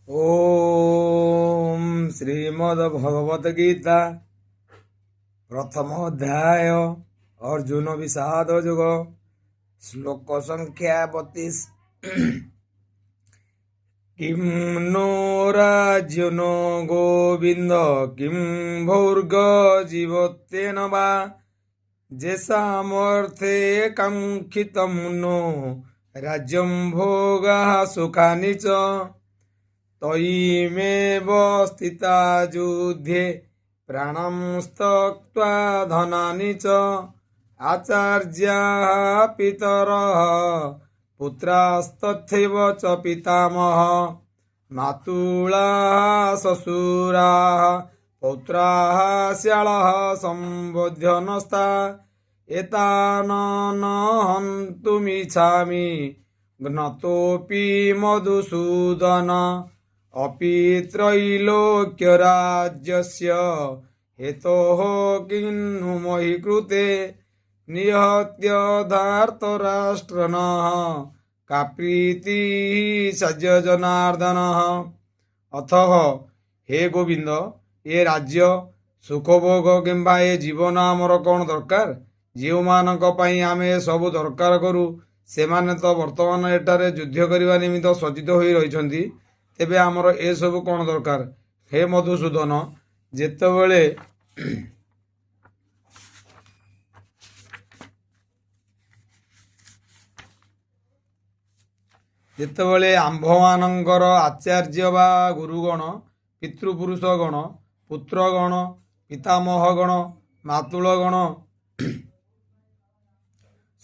ओम श्रीमद् भगवत गीता प्रथम अध्याय अर्जुन विषाद युग श्लोक संख्या 32। किं नो राज्यो नो गोविंद किं भोर्ग जीवत्तेन वा जेषामर्थे काङ्क्षितं नो राज्यं भोगाः सुखानि च तयिमेव स्थिता युद्धे प्राणं त्यक्त्वा धनानि च आचार्याः पितरः पुत्रास्तथैव च पितामहः मातुलाः श्वशुराः पौत्राः श्यालः सम्बोध्यनस्ता एतान् न हन्तुमिच्छामि ज्ञातोऽपि मधुसूदन अपि त्रैलोक्यराज्यस्य हेतोः किन्नु मयि कृते निहत्य धार्तराष्ट्रनः का प्रीतिः सज्ज जनार्दनः। अथः हे गोविंद ए राज्य सुखभोग किंबा ए जीवन आमर कौन दरकार ଯେଉଁମାନଙ୍କ ପାଇଁ ଆମେ ସବୁ ଦରକାର କରୁ ସେମାନେ ତ ବର୍ତ୍ତମାନ ଏଠାରେ ଯୁଦ୍ଧ କରିବା ନିମିତ୍ତ ସଜ୍ଜିତ ହୋଇ ରହିଛନ୍ତି। ତେବେ ଆମର ଏସବୁ କ'ଣ ଦରକାର? ହେ ମଧୁସୂଦନ, ଯେତେବେଳେ ଆମ୍ଭମାନଙ୍କର ଆଚାର୍ଯ୍ୟ ବା ଗୁରୁଗଣ ପିତୃପୁରୁଷଗଣ ପୁତ୍ରଗଣ ପିତାମହଗଣ ମାତୁଳଗଣ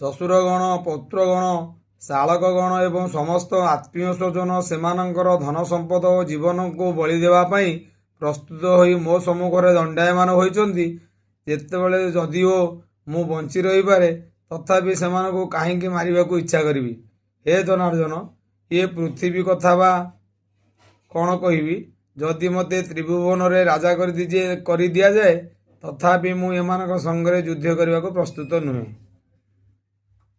ଶ୍ୱଶୁରଗଣ ପୌତ୍ରଗଣ ଶାଳକଗଣ ଏବଂ ସମସ୍ତ ଆତ୍ମୀୟ ସ୍ୱଜନ ସେମାନଙ୍କର ଧନ ସମ୍ପଦ ଓ ଜୀବନକୁ ବଳି ଦେବା ପାଇଁ ପ୍ରସ୍ତୁତ ହୋଇ ମୋ ସମ୍ମୁଖରେ ଦଣ୍ଡାୟମାନ ହୋଇଛନ୍ତି, ଯେତେବେଳେ ଯଦିଓ ମୁଁ ବଞ୍ଚି ରହିପାରେ ତଥାପି ସେମାନଙ୍କୁ କାହିଁକି ମାରିବାକୁ ଇଚ୍ଛା କରିବି? ହେ ଜନାର୍ଦ୍ଦନ, ଇଏ ପୃଥିବୀ କଥା ବା କ'ଣ କହିବି? ଯଦି ମୋତେ ତ୍ରିଭୁବନରେ ରାଜା କରିଦିଆଯାଏ ତଥାପି ମୁଁ ଏମାନଙ୍କ ସଙ୍ଗରେ ଯୁଦ୍ଧ କରିବାକୁ ପ୍ରସ୍ତୁତ ନୁହେଁ।